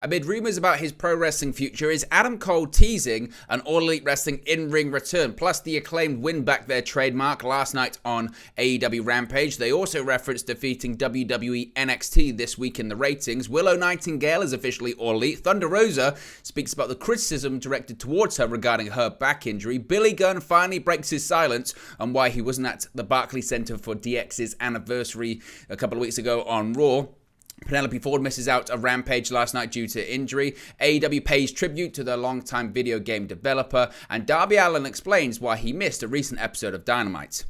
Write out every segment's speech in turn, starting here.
Amid rumors about his pro wrestling future, is Adam Cole teasing an All Elite Wrestling in-ring return? Plus, the Acclaimed win back their trademark last night on AEW Rampage. They also referenced defeating WWE NXT this week in the ratings. Willow Nightingale is officially All Elite. Thunder Rosa speaks about the criticism directed towards her regarding her back injury. Billy Gunn finally breaks his silence on why he wasn't at the Barclays Center for DX's anniversary a couple of weeks ago on Raw. Penelope Ford misses out a Rampage last night due to injury. AEW pays tribute to their longtime video game developer. And Darby Allin explains why he missed a recent episode of Dynamite.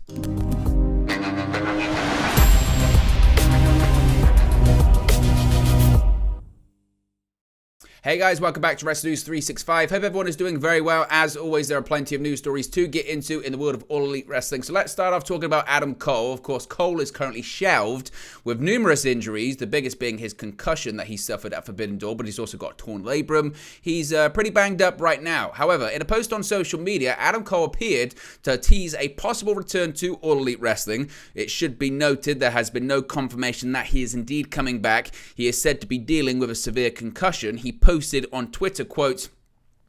Hey guys, welcome back to Wrestling News 365. Hope everyone is doing very well. As always, there are plenty of news stories to get into in the world of All Elite Wrestling. So let's start off talking about Adam Cole. Of course, Cole is currently shelved with numerous injuries, the biggest being his concussion that he suffered at Forbidden Door, but he's also got torn labrum. He's pretty banged up right now. However, in a post on social media, Adam Cole appeared to tease a possible return to All Elite Wrestling. It should be noted there has been no confirmation that he is indeed coming back. He is said to be dealing with a severe concussion. He posted on Twitter, quote,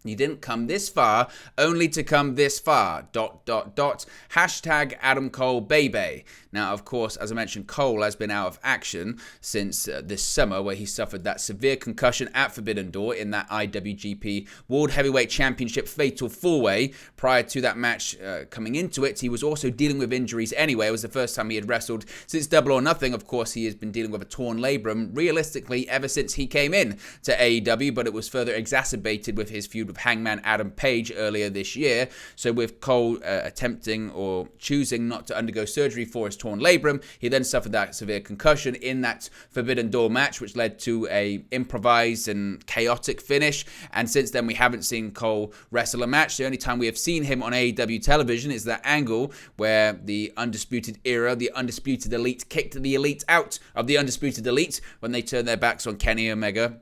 "You didn't come this far, only to come this far, .. Hashtag Adam Cole baby." Now, of course, as I mentioned, Cole has been out of action since this summer, where he suffered that severe concussion at Forbidden Door in that IWGP World Heavyweight Championship Fatal 4-Way. Prior to that match coming into it, he was also dealing with injuries anyway. It was the first time he had wrestled since Double or Nothing. Of course, he has been dealing with a torn labrum, realistically, ever since he came in to AEW, but it was further exacerbated with his feud with Hangman Adam Page earlier this year. So with Cole attempting or choosing not to undergo surgery for his torn labrum, he then suffered that severe concussion in that Forbidden Door match, which led to a improvised and chaotic finish. And since then, we haven't seen Cole wrestle a match. The only time we have seen him on AEW television is that angle where the Undisputed Era, the Undisputed Elite, kicked the Elite out of the Undisputed Elite when they turned their backs on Kenny Omega.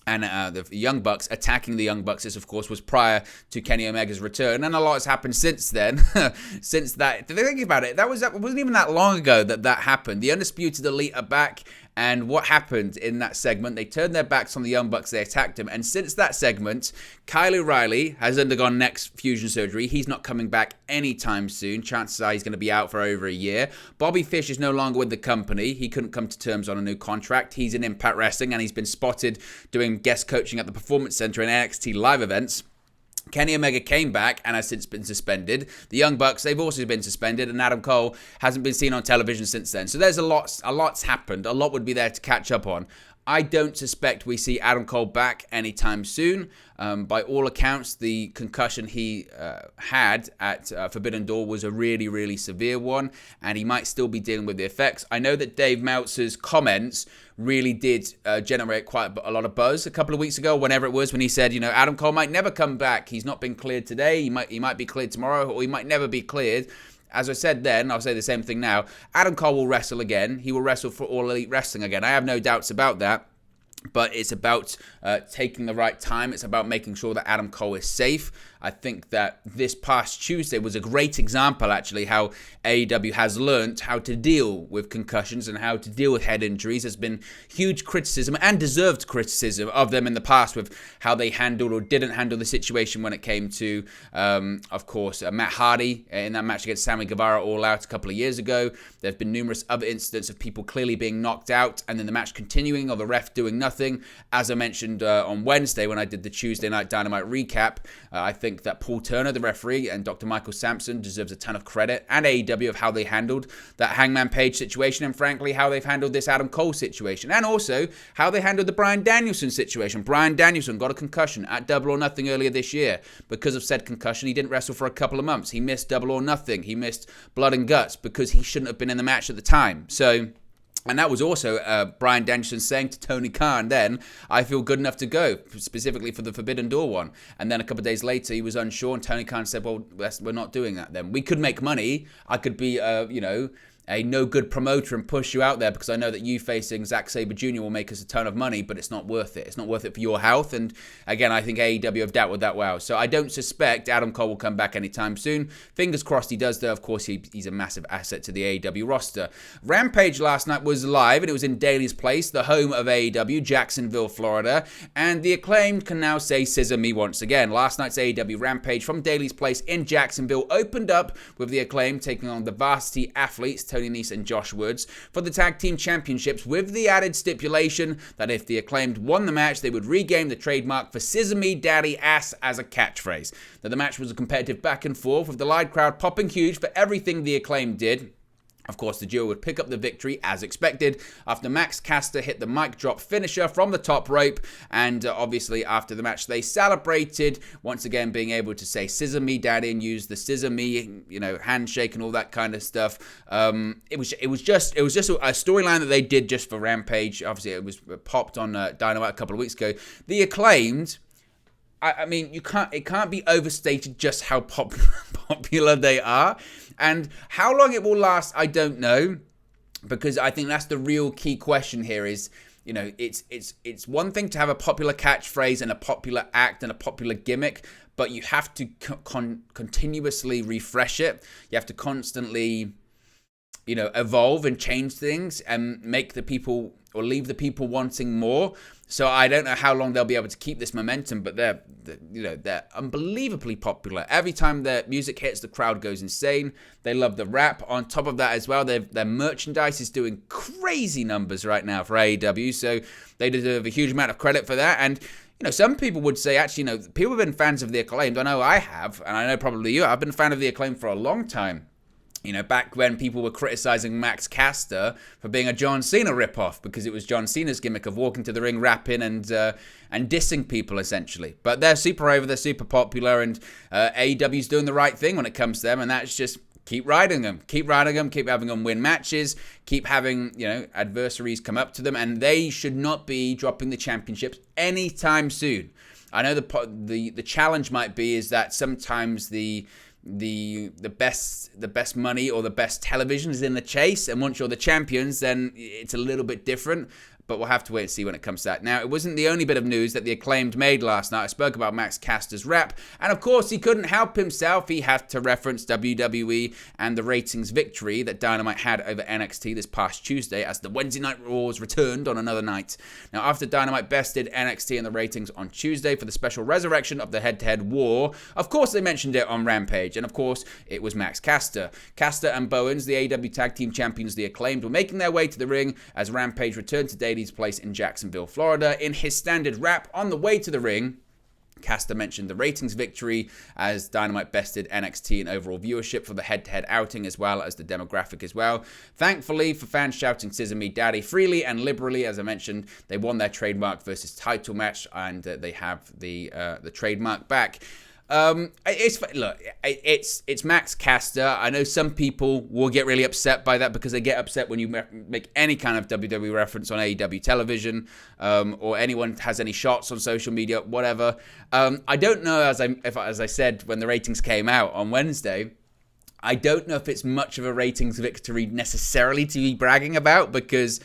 And the Young Bucks attacking the Young Bucks. This, of course, was prior to Kenny Omega's return. And a lot has happened since then. Since that, think about it, it wasn't even that long ago that happened. The Undisputed Elite are back. And what happened in that segment? They turned their backs on the Young Bucks. They attacked him. And since that segment, Kyle O'Reilly has undergone neck fusion surgery. He's not coming back anytime soon. Chances are he's going to be out for over a year. Bobby Fish is no longer with the company. He couldn't come to terms on a new contract. He's in Impact Wrestling, and he's been spotted doing guest coaching at the Performance Center and NXT live events. Kenny Omega came back and has since been suspended. The Young Bucks, they've also been suspended, and Adam Cole hasn't been seen on television since then. So there's a lot's happened. A lot would be there to catch up on. I don't suspect we see Adam Cole back anytime soon. By all accounts, the concussion he had at Forbidden Door was a really, really severe one, and he might still be dealing with the effects. I know that Dave Meltzer's comments really did generate quite a lot of buzz a couple of weeks ago, whenever it was, when he said, you know, Adam Cole might never come back. He's not been cleared today. He might be cleared tomorrow, or he might never be cleared. As I said then, I'll say the same thing now. Adam Cole will wrestle again. He will wrestle for All Elite Wrestling again. I have no doubts about that. But it's about taking the right time. It's about making sure that Adam Cole is safe. I think that this past Tuesday was a great example, actually, how AEW has learned how to deal with concussions and how to deal with head injuries. There's been huge criticism and deserved criticism of them in the past with how they handled or didn't handle the situation when it came to, of course, Matt Hardy in that match against Sammy Guevara All Out a couple of years ago. There have been numerous other incidents of people clearly being knocked out and then the match continuing or the ref doing nothing. As I mentioned on Wednesday when I did the Tuesday Night Dynamite recap, I think that Paul Turner, the referee, and Dr. Michael Sampson deserves a ton of credit, and AEW, of how they handled that Hangman Page situation, and frankly, how they've handled this Adam Cole situation, and also how they handled the Bryan Danielson situation. Bryan Danielson got a concussion at Double or Nothing earlier this year. Because of said concussion, he didn't wrestle for a couple of months. He missed Double or Nothing. He missed Blood and Guts because he shouldn't have been in the match at the time. So... And that was also Bryan Danielson saying to Tony Khan then, I feel good enough to go, specifically for the Forbidden Door one. And then a couple of days later, he was unsure, and Tony Khan said, well, we're not doing that then. We could make money. I could be, a no good promoter and push you out there because I know that you facing Zack Sabre Jr. will make us a ton of money, but it's not worth it. It's not worth it for your health. And again, I think AEW have dealt with that well. So I don't suspect Adam Cole will come back anytime soon. Fingers crossed he does, though. Of course, he's a massive asset to the AEW roster. Rampage last night was live, and it was in Daly's Place, the home of AEW, Jacksonville, Florida. And the Acclaimed can now say "Scissor me" once again. Last night's AEW Rampage from Daly's Place in Jacksonville opened up with the Acclaimed taking on the Varsity Athletes, Tony Nese and Josh Woods, for the Tag Team Championships, with the added stipulation that if the Acclaimed won the match, they would regain the trademark for "Scissor me, Daddy Ass" as a catchphrase. Now, the match was a competitive back and forth, with the live crowd popping huge for everything the Acclaimed did. Of course, the duo would pick up the victory as expected after Max Caster hit the mic drop finisher from the top rope. And obviously, after the match, they celebrated once again being able to say "Scissor me, Daddy" and use the "Scissor me," handshake and all that kind of stuff. It was just a storyline that they did just for Rampage. Obviously, it was popped on Dynamite a couple of weeks ago. The Acclaimed, I mean, it can't be overstated just how popular they are. And how long it will last, I don't know, because I think that's the real key question here is, it's one thing to have a popular catchphrase and a popular act and a popular gimmick, but you have to continuously refresh it. You have to constantly, evolve and change things and make the people or leave the people wanting more. So I don't know how long they'll be able to keep this momentum, but they're unbelievably popular. Every time their music hits, the crowd goes insane. They love the rap. On top of that as well, their merchandise is doing crazy numbers right now for AEW, so they deserve a huge amount of credit for that. And some people would say, actually, people have been fans of the Acclaimed. I know I have, and I know probably you. I've been a fan of the Acclaimed for a long time. Back when people were criticizing Max Caster for being a John Cena ripoff because it was John Cena's gimmick of walking to the ring, rapping and dissing people, essentially. But they're super over, they're super popular, and AEW's doing the right thing when it comes to them, and that's just keep riding them, keep having them win matches, keep having, adversaries come up to them, and they should not be dropping the championships anytime soon. I know the challenge might be is that sometimes the best money or the best television is in the chase, and once you're the champions, then it's a little bit different. But we'll have to wait and see when it comes to that. Now, it wasn't the only bit of news that the Acclaimed made last night. I spoke about Max Caster's rap, and of course, he couldn't help himself. He had to reference WWE and the ratings victory that Dynamite had over NXT this past Tuesday as the Wednesday Night Raws returned on another night. Now, after Dynamite bested NXT in the ratings on Tuesday for the special resurrection of the head-to-head war, of course, they mentioned it on Rampage, and of course, it was Max Caster. Caster and Bowens, the AEW Tag Team Champions, the Acclaimed, were making their way to the ring as Rampage returned to Daly's Place in Jacksonville, Florida. In his standard rap on the way to the ring, Caster mentioned the ratings victory as Dynamite bested NXT in overall viewership for the head-to-head outing, as well as the demographic as well. Thankfully, for fans shouting "Scissor me, Daddy" freely and liberally, as I mentioned, they won their trademark versus title match, and they have the trademark back. It's Max Caster. I know some people will get really upset by that because they get upset when you make any kind of WWE reference on AEW television, or anyone has any shots on social media, whatever. I don't know, as I said when the ratings came out on Wednesday, I don't know if it's much of a ratings victory necessarily to be bragging about, because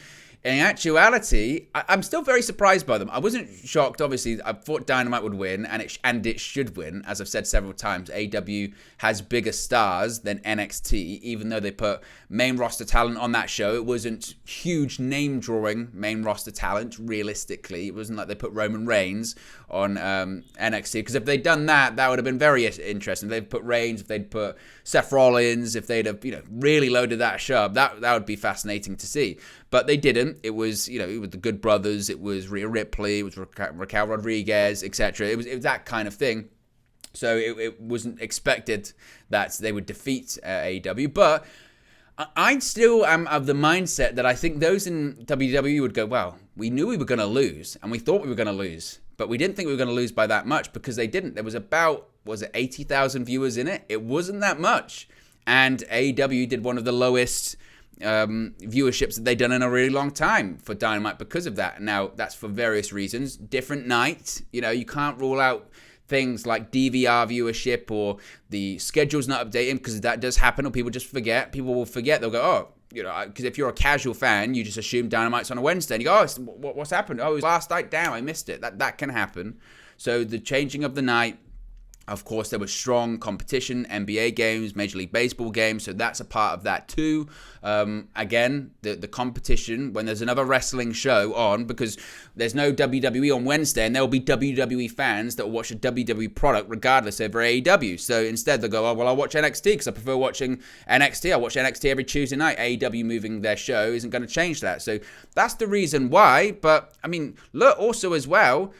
in actuality, I'm still very surprised by them. I wasn't shocked, obviously. I thought Dynamite would win, and it should win. As I've said several times, AEW has bigger stars than NXT, even though they put main roster talent on that show. It wasn't huge name-drawing main roster talent, realistically. It wasn't like they put Roman Reigns on NXT, because if they'd done that, that would have been very interesting. If they'd put Reigns, if they'd put Seth Rollins, if they'd have really loaded that show up, that would be fascinating to see. But they didn't. It was, it was the Good Brothers, it was Rhea Ripley, it was Raquel Rodriguez, etc. It was that kind of thing. So it wasn't expected that they would defeat AEW. But I still am of the mindset that I think those in WWE would go, well, we knew we were going to lose, and we thought we were going to lose, but we didn't think we were going to lose by that much, because they didn't. There was about, 80,000 viewers in it? It wasn't that much. And AEW did one of the lowest viewerships that they've done in a really long time for Dynamite because of that. Now, that's for various reasons. Different night. You can't rule out things like DVR viewership or the schedule's not updating, because that does happen, or people just forget. People will forget. They'll go, oh, because if you're a casual fan, you just assume Dynamite's on a Wednesday. And you go, oh, what's happened? Oh, it was last night down. I missed it. That can happen. So the changing of the night, of course, there was strong competition, NBA games, Major League Baseball games, so that's a part of that too. Again, the competition, when there's another wrestling show on, because there's no WWE on Wednesday, and there will be WWE fans that will watch a WWE product regardless over AEW. So instead they'll go, oh, well, I'll watch NXT because I prefer watching NXT. I watch NXT every Tuesday night. AEW moving their show isn't going to change that. So that's the reason why. But, I mean, look, also as well,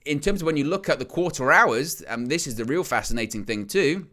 in terms of when you look at the quarter hours, this is the real fascinating thing too,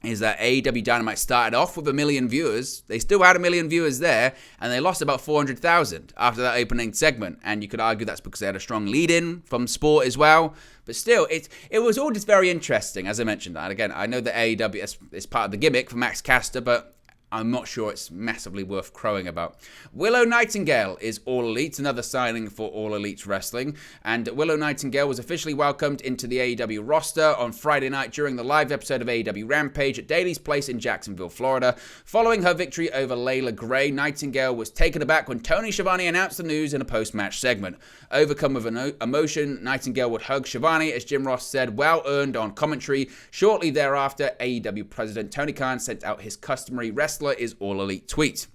is that AEW Dynamite started off with 1 million viewers. They still had 1 million viewers there, and they lost about 400,000 after that opening segment. And you could argue that's because they had a strong lead-in from sport as well. But still, it was all just very interesting, as I mentioned. And again, I know that AEW is part of the gimmick for Max Caster, but I'm not sure it's massively worth crowing about. Willow Nightingale is All Elite, another signing for All Elite Wrestling. And Willow Nightingale was officially welcomed into the AEW roster on Friday night during the live episode of AEW Rampage at Daly's Place in Jacksonville, Florida. Following her victory over Layla Gray, Nightingale was taken aback when Tony Schiavone announced the news in a post-match segment. Overcome with emotion, Nightingale would hug Schiavone, as Jim Ross said, well earned on commentary. Shortly thereafter, AEW President Tony Khan sent out his customary wrestler is All Elite tweet.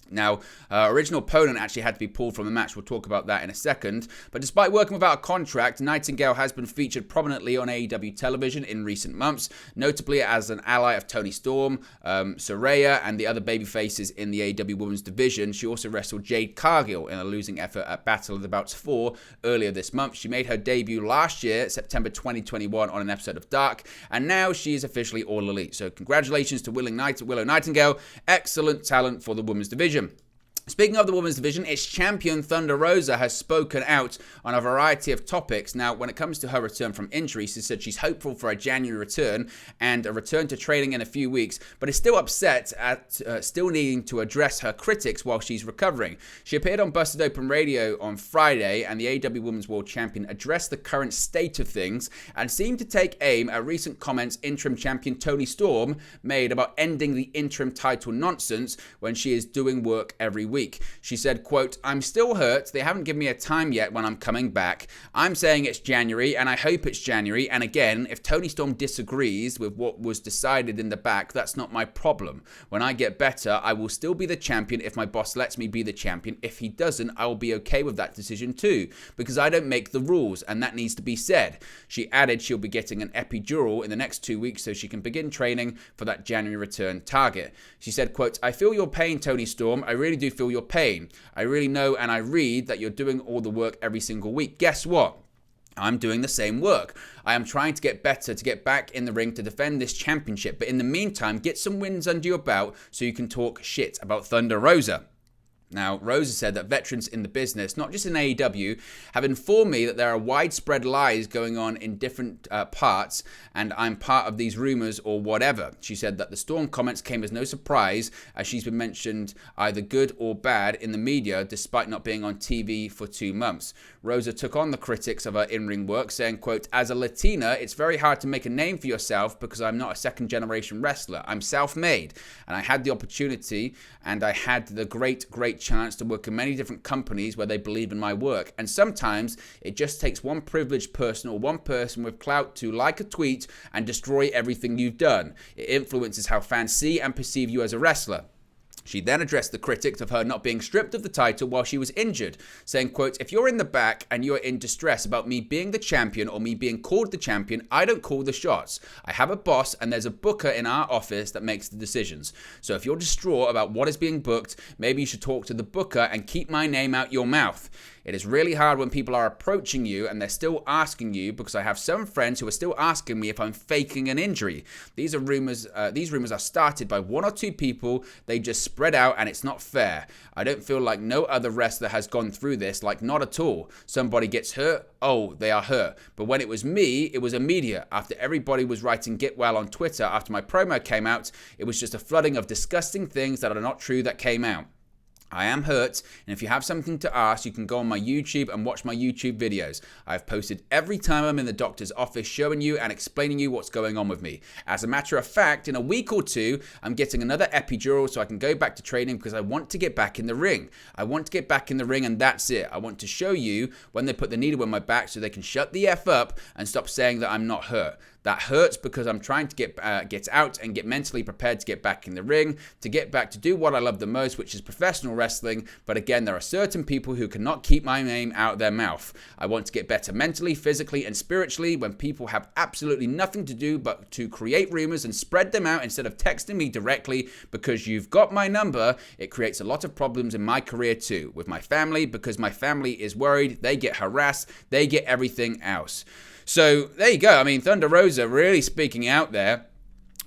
Now, original opponent actually had to be pulled from the match. We'll talk about that in a second. But despite working without a contract, Nightingale has been featured prominently on AEW television in recent months, notably as an ally of Toni Storm, Saraya, and the other babyfaces in the AEW Women's Division. She also wrestled Jade Cargill in a losing effort at Battle of the Belts 4 earlier this month. She made her debut last year, September 2021, on an episode of Dark, and now she is officially All Elite. So congratulations to Willow Nightingale. Excellent talent for the Women's Division. Speaking of the women's division, its champion Thunder Rosa has spoken out on a variety of topics. Now, when it comes to her return from injury, she said she's hopeful for a January return and a return to training in a few weeks, but is still upset at still needing to address her critics while she's recovering. She appeared on Busted Open Radio on Friday, and the AEW Women's World Champion addressed the current state of things and seemed to take aim at recent comments interim champion Toni Storm made about ending the interim title nonsense when she is doing work every week. She said, quote, "I'm still hurt. They haven't given me a time yet when I'm coming back. I'm saying it's January, and I hope it's January. And again, if Toni Storm disagrees with what was decided in the back, that's not my problem. When I get better, I will still be the champion if my boss lets me be the champion. If he doesn't, I will be okay with that decision too, because I don't make the rules, and that needs to be said." She added she'll be getting an epidural in the next 2 weeks so she can begin training for that January return target. She said, quote, "I feel your pain, Toni Storm. I really do feel your pain. I really know and I read that you're doing all the work every single week. Guess what? I'm doing the same work. I am trying to get better, to get back in the ring to defend this championship. But in the meantime, get some wins under your belt so you can talk shit about Thunder Rosa." Now, Rosa said that veterans in the business, not just in AEW, have informed me that there are widespread lies going on in different parts, and I'm part of these rumors or whatever. She said that the Storm comments came as no surprise, as she's been mentioned either good or bad in the media, despite not being on TV for 2 months. Rosa took on the critics of her in-ring work, saying, quote, "As a Latina, it's very hard to make a name for yourself because I'm not a second-generation wrestler. I'm self-made, and I had the opportunity, and I had the great chance to work in many different companies where they believe in my work. And sometimes it just takes one privileged person or one person with clout to like a tweet and destroy everything you've done. It influences how fans see and perceive you as a wrestler." She then addressed the critics of her not being stripped of the title while she was injured, saying, quote, "If you're in the back and you're in distress about me being the champion or me being called the champion, I don't call the shots. I have a boss and there's a booker in our office that makes the decisions. So if you're distraught about what is being booked, maybe you should talk to the booker and keep my name out your mouth. It is really hard when people are approaching you and they're still asking you, because I have some friends who are still asking me if I'm faking an injury. These rumors are started by 1 or 2 people. They just spread out and it's not fair. I don't feel like no other wrestler has gone through this, like not at all. Somebody gets hurt, oh, they are hurt. But when it was me, it was immediate. After everybody was writing get well on Twitter after my promo came out, it was just a flooding of disgusting things that are not true that came out. I am hurt, and if you have something to ask, you can go on my YouTube and watch my YouTube videos. I've posted every time I'm in the doctor's office showing you and explaining you what's going on with me. As a matter of fact, in a week or two, I'm getting another epidural so I can go back to training because I want to get back in the ring. I want to get back in the ring and that's it. I want to show you when they put the needle in my back so they can shut the F up and stop saying that I'm not hurt. That hurts because I'm trying to get out and get mentally prepared to get back in the ring, to get back to do what I love the most, which is professional wrestling. But again, there are certain people who cannot keep my name out of their mouth. I want to get better mentally, physically, and spiritually when people have absolutely nothing to do but to create rumors and spread them out instead of texting me directly because you've got my number. It creates a lot of problems in my career too, with my family, because my family is worried, they get harassed, they get everything else. So there you go. I mean, Thunder Rosa really speaking out there.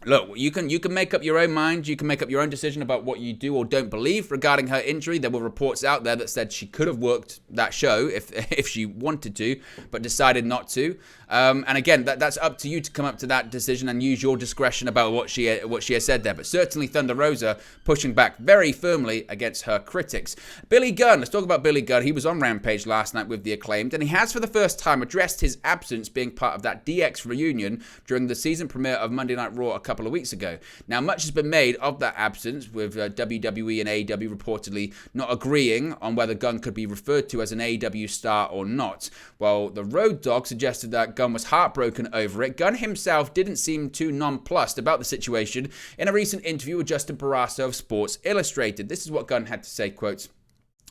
Look, you can make up your own mind. You can make up your own decision about what you do or don't believe regarding her injury. There were reports out there that said she could have worked that show if she wanted to, but decided not to. And again, that's up to you to come up to that decision and use your discretion about what she has said there. But certainly Thunder Rosa pushing back very firmly against her critics. Billy Gunn, let's talk about Billy Gunn. He was on Rampage last night with the Acclaimed, and he has for the first time addressed his absence being part of that DX reunion during the season premiere of Monday Night Raw a couple of weeks ago. Now, much has been made of that absence, with WWE and AEW reportedly not agreeing on whether Gunn could be referred to as an AEW star or not. Well, the Road Dogg suggested that Gunn was heartbroken over it. Gunn himself didn't seem too nonplussed about the situation in a recent interview with Justin Barrasso of Sports Illustrated. This is what Gunn had to say, quotes,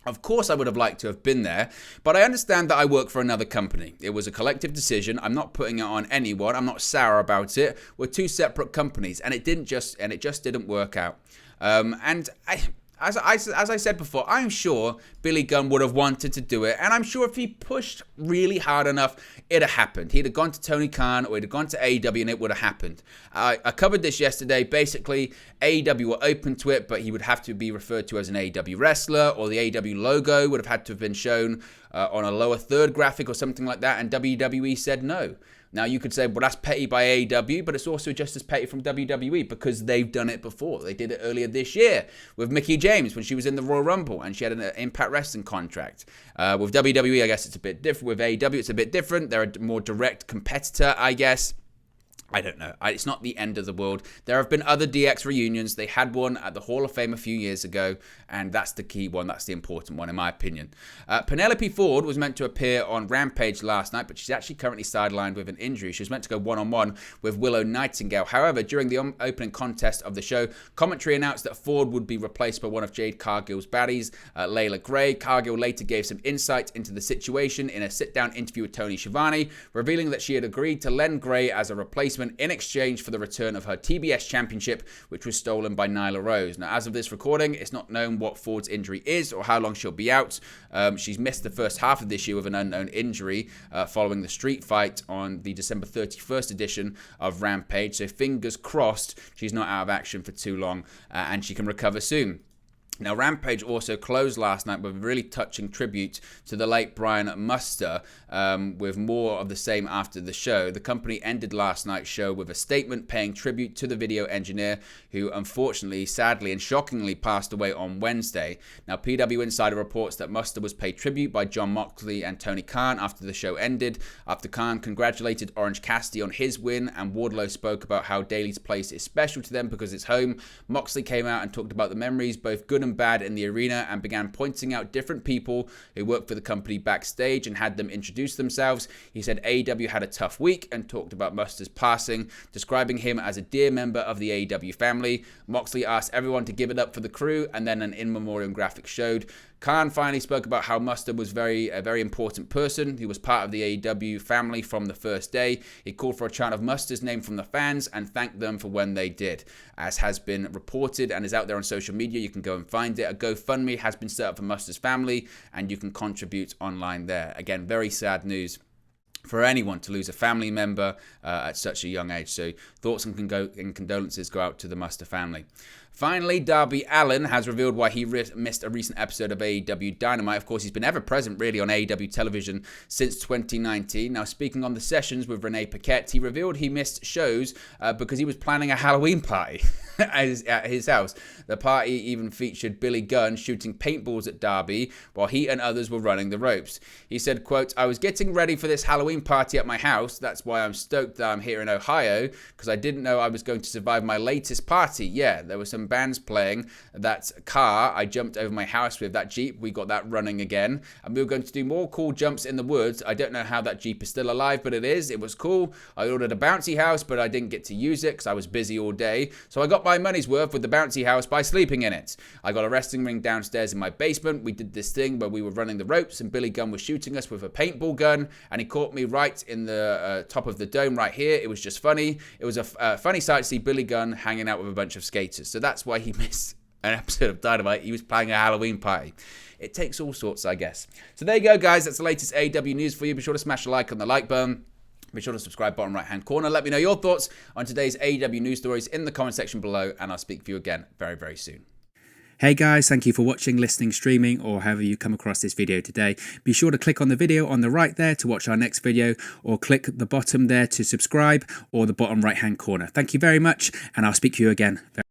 "Of course I would have liked to have been there, but I understand that I work for another company. It was a collective decision. I'm not putting it on anyone. I'm not sour about it. We're two separate companies, and it just didn't work out." As I said before, I'm sure Billy Gunn would have wanted to do it, and I'm sure if he pushed really hard enough, it'd have happened. He'd have gone to Tony Khan or he'd have gone to AEW and it would have happened. I covered this yesterday. Basically, AEW were open to it, but he would have to be referred to as an AEW wrestler, or the AEW logo would have had to have been shown on a lower third graphic or something like that, and WWE said no. Now, you could say, well, that's petty by AEW, but it's also just as petty from WWE because they've done it before. They did it earlier this year with Mickie James when she was in the Royal Rumble and she had an Impact Wrestling contract. With WWE, I guess it's a bit different. With AEW, it's a bit different. They're a more direct competitor, I guess. I don't know. It's not the end of the world. There have been other DX reunions. They had one at the Hall of Fame a few years ago, and that's the key one. That's the important one, in my opinion. Penelope Ford was meant to appear on Rampage last night, but she's actually currently sidelined with an injury. She was meant to go one-on-one with Willow Nightingale. However, during the opening contest of the show, commentary announced that Ford would be replaced by one of Jade Cargill's baddies, Layla Gray. Cargill later gave some insight into the situation in a sit-down interview with Tony Schiavone, revealing that she had agreed to lend Gray as a replacement in exchange for the return of her TBS championship, which was stolen by Nyla Rose. Now, as of this recording, it's not known what Ford's injury is or how long she'll be out. She's missed the first half of this year with an unknown injury following the street fight on the December 31st edition of Rampage. So fingers crossed she's not out of action for too long and she can recover soon. Now, Rampage also closed last night with a really touching tribute to the late Brian Muster, with more of the same after the show. The company ended last night's show with a statement paying tribute to the video engineer who unfortunately, sadly and shockingly passed away on Wednesday. Now, PW Insider reports that Muster was paid tribute by Jon Moxley and Tony Khan after the show ended. After Khan congratulated Orange Cassidy on his win and Wardlow spoke about how Daily's place is special to them because it's home, Moxley came out and talked about the memories, both good and bad, in the arena, and began pointing out different people who worked for the company backstage and had them introduce themselves. He said AEW had a tough week and talked about Muster's passing, describing him as a dear member of the AEW family. Moxley asked everyone to give it up for the crew, and then an in memoriam graphic showed. Khan finally spoke about how Muster was a very important person. He was part of the AEW family from the first day. He called for a chant of Muster's name from the fans and thanked them for when they did. As has been reported and is out there on social media, you can go and find it. A GoFundMe has been set up for Muster's family and you can contribute online there. Again, very sad news for anyone to lose a family member at such a young age. So thoughts and condolences go out to the Muster family. Finally, Darby Allin has revealed why he missed a recent episode of AEW Dynamite. Of course, he's been ever present really on AEW television since 2019. Now, speaking on the sessions with Renee Paquette, he revealed he missed shows because he was planning a Halloween party at his house. The party even featured Billy Gunn shooting paintballs at Darby while he and others were running the ropes. He said, quote, "I was getting ready for this Halloween party at my house. That's why I'm stoked that I'm here in Ohio, because I didn't know I was going to survive my latest party. Yeah, there were some bands playing. That car I jumped over my house with, that Jeep, we got that running again. And we were going to do more cool jumps in the woods. I don't know how that Jeep is still alive, but it is. It was cool. I ordered a bouncy house, but I didn't get to use it because I was busy all day. So I got my money's worth with the bouncy house by sleeping in it. I got a wrestling ring downstairs in my basement. We did this thing where we were running the ropes and Billy Gunn was shooting us with a paintball gun, and he caught me right in the top of the dome right here. It was just funny. It was a funny sight to see Billy Gunn hanging out with a bunch of skaters." So that's why he missed an episode of Dynamite. He was planning a Halloween party. It takes all sorts, I guess. So there you go, guys. That's the latest AEW news for you. Be sure to smash a like on the like button. Be sure to subscribe, bottom right-hand corner. Let me know your thoughts on today's AEW news stories in the comment section below, and I'll speak to you again very, very soon. Hey guys, thank you for watching, listening, streaming, or however you come across this video today. Be sure to click on the video on the right there to watch our next video, or click the bottom there to subscribe, or the bottom right-hand corner. Thank you very much, and I'll speak to you again very